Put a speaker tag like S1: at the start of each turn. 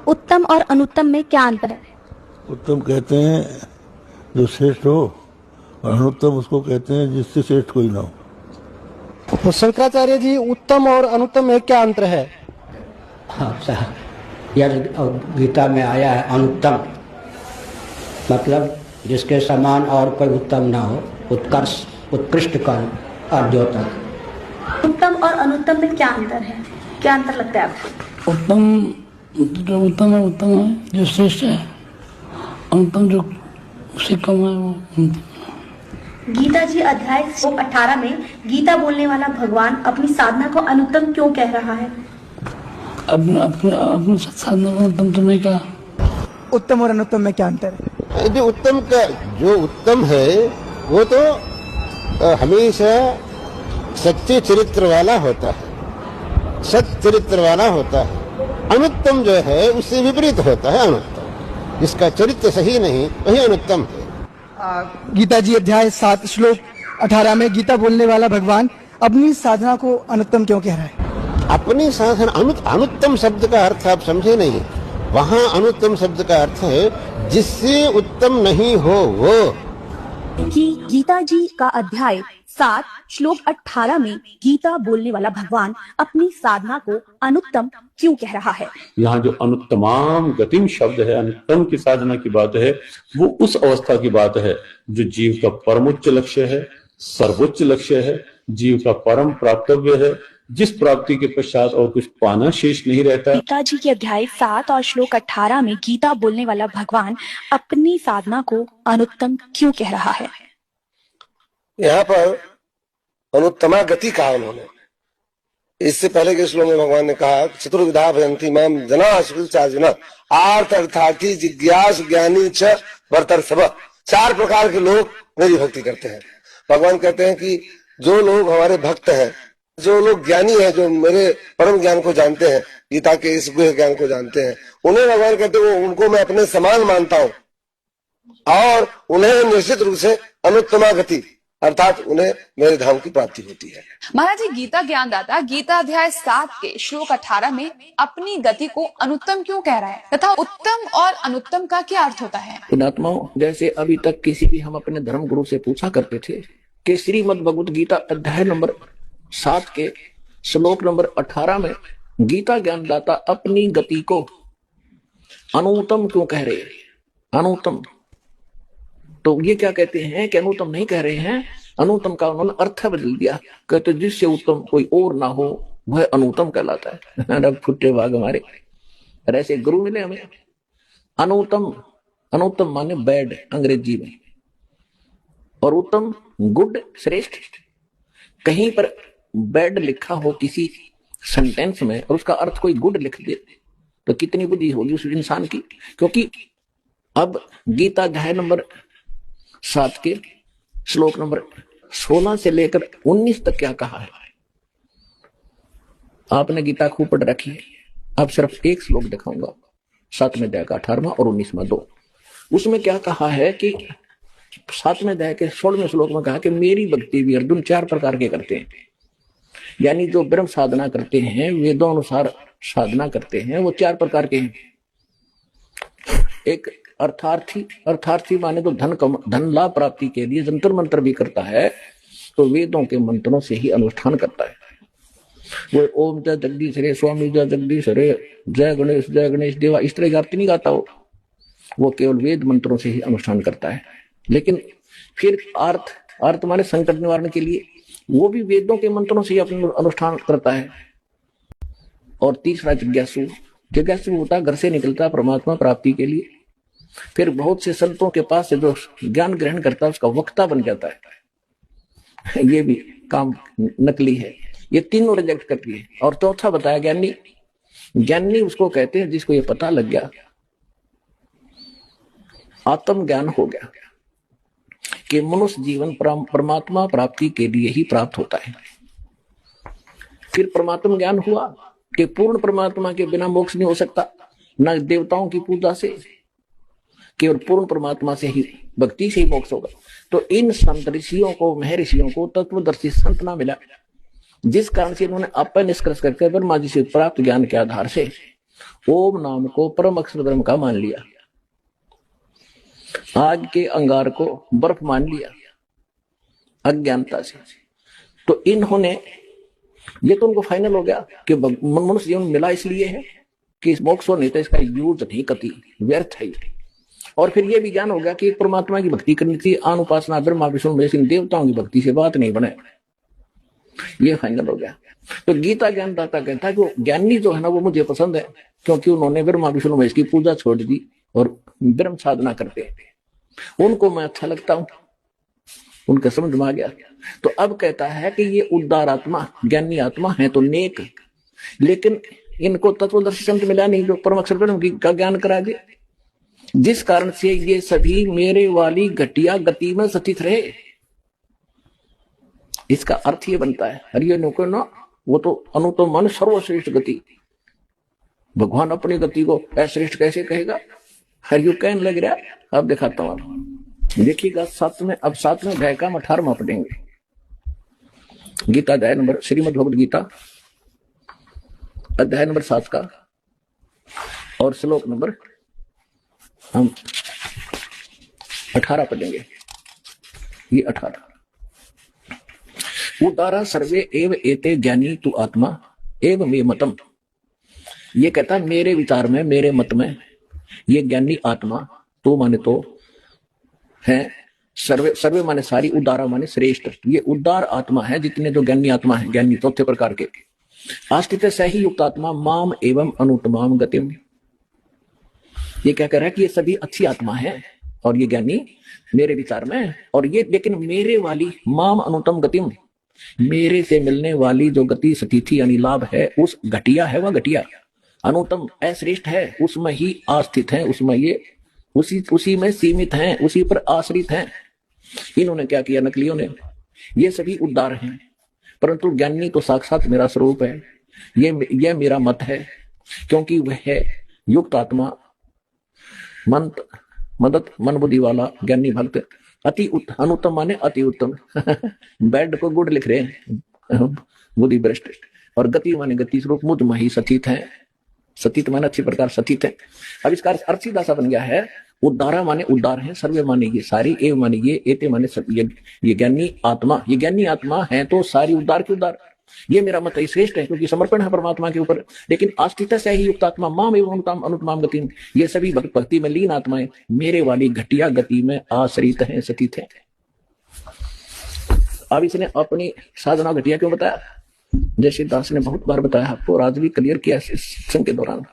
S1: उत्तम और अनुत्तम में क्या अंतर है?
S2: उत्तम कहते हैं जो श्रेष्ठ हो, और अनुत्तम उसको कहते हैं जिससे श्रेष्ठ कोई ना हो।
S3: तो शंकराचार्य जी, उत्तम और अनुत्तम में क्या अंतर है?
S4: हाँ सर, यह गीता में आया है अनुत्तम, मतलब जिसके समान और कोई उत्तम ना हो, उत्कर्ष उत्कृष्ट कर्म अर्धोतक।
S1: उत्तम और अनुत्तम में क्या अंतर है? क्या अंतर लगता है आपको?
S5: जो उत्तम है जो श्रेष्ठ है, अनुत्तम जो उससे कम है वो।
S1: गीता जी अध्याय 18 में गीता बोलने वाला भगवान अपनी साधना को अनुत्तम क्यों कह रहा है?
S5: अपनी साधना को अनुत्तम तो नहीं कहा।
S3: उत्तम और अनुत्तम में क्या अंतर है?
S6: जो उत्तम का जो उत्तम है वो तो हमेशा सच्चे चरित्र वाला होता है, सत चरित्र वाला होता है। अनुत्तम जो है उससे विपरीत होता है अनुत्तम, जिसका चरित्र सही नहीं वही अनुत्तम है।
S3: गीता जी अध्याय 7 श्लोक 18 में गीता बोलने वाला भगवान अपनी साधना को अनुत्तम क्यों कह रहा है?
S6: अपनी साधना अनुत्तम शब्द का अर्थ आप समझे नहीं। वहाँ अनुत्तम शब्द का अर्थ है जिससे उत्तम नहीं हो वो।
S1: कि गीता जी का अध्याय 7 श्लोक 18 में गीता बोलने वाला भगवान अपनी साधना को अनुत्तम क्यों कह रहा है?
S7: यहाँ जो अनुत्तमाम गतिम शब्द है, अनुत्तम की साधना की बात है, वो उस अवस्था की बात है जो जीव का परमोच्च लक्ष्य है, सर्वोच्च लक्ष्य है, जीव का परम प्राप्तव्य है, जिस प्राप्ति के पश्चात और कुछ पाना शेष नहीं रहता।
S1: गीता जी के अध्याय 7 और श्लोक 18 में गीता बोलने वाला भगवान अपनी साधना को अनुत्तम क्यों कह रहा है?
S8: यहाँ पर अनुत्तमा गति कहा उन्होंने। इससे पहले के श्लोक में भगवान ने कहा चतुर्विधा भयंती माम जना चार्जुना आर्थ अर्थार्थी जिज्ञास ज्ञानी च वर्तर सब। 4 प्रकार के लोग मेरी भक्ति करते हैं। भगवान कहते हैं कि जो लोग हमारे भक्त हैं, जो लोग ज्ञानी हैं, जो मेरे परम ज्ञान को जानते हैं, गीता के इस गुह्य ज्ञान को जानते हैं, उन्हें भगवान कहते हैं उनको मैं अपने समान मानता हूँ और उन्हें निश्चित रूप से अनुत्तमा गति अर्थात उन्हें मेरे धाम की प्राप्ति होती है।
S9: महाराज जी, गीता ज्ञानदाता गीता अध्याय 7 के श्लोक 18 में अपनी गति को अनुत्तम क्यों कह रहा है तथा उत्तम और अनुत्तम का क्या अर्थ होता है?
S5: पुणात्माओं, जैसे अभी तक किसी भी हम अपने धर्म गुरु से पूछा करते थे कि श्रीमद् भगवत गीता अध्याय नंबर 7 के श्लोक नंबर 18 में गीता ज्ञानदाता अपनी गति को अनुत्तम क्यों कह रहे हैं? अनुत्तम तो ये क्या कहते हैं कि अनुत्तम नहीं कह रहे हैं, अनुत्तम का उन्होंने अर्थ बदल दिया। कहते जिससे उत्तम कोई और ना हो वह अनुत्तम कहलाता है। फुटे भाग हमारे ऐसे गुरु मिले हमें। अनुत्तम, अनुत्तम माने बैड अंग्रेजी में, और उत्तम गुड श्रेष्ठ। कहीं पर बैड लिखा हो किसी सेंटेंस में और उसका अर्थ कोई गुड लिख दे तो कितनी बुद्धि होगी उस इंसान की। क्योंकि अब गीता अध्याय नंबर 7 के श्लोक नंबर 16 से लेकर 19 तक क्या कहा है? आपने गीता खूब पढ़ रखी है। अब सिर्फ एक श्लोक दिखाऊंगा, 7वें अध्याय का 18वां और 19वां 2। उसमें क्या कहा है कि 7वें अध्याय के 16वें श्लोक में कहा कि मेरी भक्ति भी अर्जुन 4 प्रकार के करते हैं। यानी जो ब्रह्म साधना करते हैं, वेदों अनुसार साधना करते हैं, वो 4 प्रकार के हैं। एक अर्थार्थी, अर्थार्थी माने तो धन लाभ प्राप्ति के लिए जंतर मंत्र भी करता है, तो वेदों के मंत्रों से ही अनुष्ठान करता है। वो ओम जय जगदीश रे, स्वामी जय जगदीश रे, जय गणेश देवा, इस तरह की आरती नहीं गाता वो केवल वेद मंत्रों से ही अनुष्ठान करता है। लेकिन फिर अर्थ माने संकट निवारण के लिए वो भी वेदों के मंत्रों से ही अपना अनुष्ठान करता है। और तीसरा जिज्ञासु, जिज्ञासु होता घर से निकलता परमात्मा प्राप्ति के लिए, फिर बहुत से संतों के पास से जो ज्ञान ग्रहण करता है उसका वक्ता बन जाता है। ये भी काम नकली है। ये तीनों रिजेक्ट करती है। और चौथा बताया ज्ञानी। ज्ञानी उसको कहते हैं जिसको ये पता लग गया, आत्म ज्ञान हो गया कि मनुष्य जीवन परमात्मा प्राप्ति के लिए ही प्राप्त होता है। फिर परमात्मा ज्ञान हुआ कि पूर्ण परमात्मा के बिना मोक्ष नहीं हो सकता, न देवताओं की पूजा से, केवल पूर्ण परमात्मा से ही, भक्ति से ही मोक्ष होगा। तो इन संत ऋषियों को, महर्षियों को तत्वदर्शी संत ना मिला, जिस कारण से इन्होंने अपन निष्कर्ष करके ब्रह्मा जी से प्राप्त ज्ञान के आधार से ओम नाम को परम अक्षर ब्रह्म का मान लिया, आग के अंगार को बर्फ मान लिया अज्ञानता से। तो इन्होंने, ये तो उनको फाइनल हो गया कि मनुष्य जीवन मिला इसलिए है कि मोक्ष नहीं तो इसका यूज नहीं कति, व्यर्थ है। और फिर ये भी ज्ञान हो गया कि परमात्मा की भक्ति करनी थी, आन उपासना ब्रह्मा विष्णु महेश देवताओं की भक्ति से बात नहीं बने, ये फाइनल हो गया। तो गीता ज्ञानदाता कहता है कि ज्ञानी जो है ना वो मुझे पसंद है, क्योंकि उन्होंने ब्रह्मा विष्णु महेश की पूजा छोड़ दी और ब्रह्म साधना करते हैं, उनको मैं अच्छा लगता हूं, उनका समझ में आ गया। तो अब कहता है कि ये उदार आत्मा ज्ञानी आत्मा है तो नेक, लेकिन इनको तत्वदर्शी संत मिला नहीं जो परम अक्षर ब्रह्म का ज्ञान करा दे, जिस कारण से ये सभी मेरे वाली घटिया गति में स्थित रहे। इसका अर्थ ये बनता है, हरियो नको ना, वो तो अनुतो मन सर्वश्रेष्ठ गति, भगवान अपनी गति को अश्रेष्ठ कैसे कहेगा? हरियो कहने लग रहा। अब दिखाता हूं, देखिएगा अब 7वें अध्याय का 18वां पढ़ेंगे। गीता अध्याय नंबर, श्रीमद् भगवद गीता अध्याय नंबर 7 का और श्लोक नंबर हम 18 पढ़ेंगे। ये 18, उदारा सर्वे एव एते ज्ञानी तु आत्मा एव मे मतम। ये कहता है मेरे विचार में, मेरे मत में ये ज्ञानी आत्मा, तो माने तो है, सर्वे सर्वे माने सारी, उदारा माने श्रेष्ठ, ये उदार आत्मा है जितने जो ज्ञानी आत्मा है, ज्ञानी चौथे प्रकार के। आस्थित सही युक्त आत्मा माम एवं अनुत्तमाम गतिम। ये क्या कह रहा है कि ये सभी अच्छी आत्मा है और ये ज्ञानी मेरे विचार में, और ये लेकिन मेरे वाली माम अनुत्तम गतिम, मेरे से मिलने वाली जो गति स्थिति यानी लाभ है, उस घटिया है, वह घटिया, अनुत्तम अश्रेष्ठ है, उसमें ही आस्थित है, उसमें ये उसी में सीमित हैं, उसी पर आश्रित हैं। इन्होंने क्या किया नकलियों ने, ये सभी उदार हैं, परंतु ज्ञानी तो साक्षात मेरा स्वरूप है, ये मेरा मत है, क्योंकि वह है युक्त आत्मा, मदत मन बुद्धि वाला ज्ञानी भक्त, अनुत्तम माने अति उत्तम बेड को गुड लिख रहे हैं, बुद्धि भ्रष्ट, और गति माने गति स्वरूप मुझ में ही स्थित है, स्थित माने अच्छी प्रकार स्थित है। अब इसका अर्थ सीधा सा बन गया है, उदारा माने उदार है, सर्वे माने ये सारी, एव माने ये, एते माने सब, ये ज्ञानी आत्मा, ये ज्ञानी आत्मा है तो सारी उदार की उदार, ये मेरा मत है, श्रेष्ठ है क्योंकि समर्पण है परमात्मा के ऊपर। लेकिन आस्थित से ही युक्त आत्मा माम एवं अनुत्तमाम गति, ये सभी भक्ति में लीन आत्माएं मेरे वाली घटिया गति में आश्रित हैं, स्थित हैं। अब इसने अपनी साधना घटिया क्यों बताया? जैसे दास ने बहुत बार बताया आपको, आज भी क्लियर किया इस सत्संग के दौरान।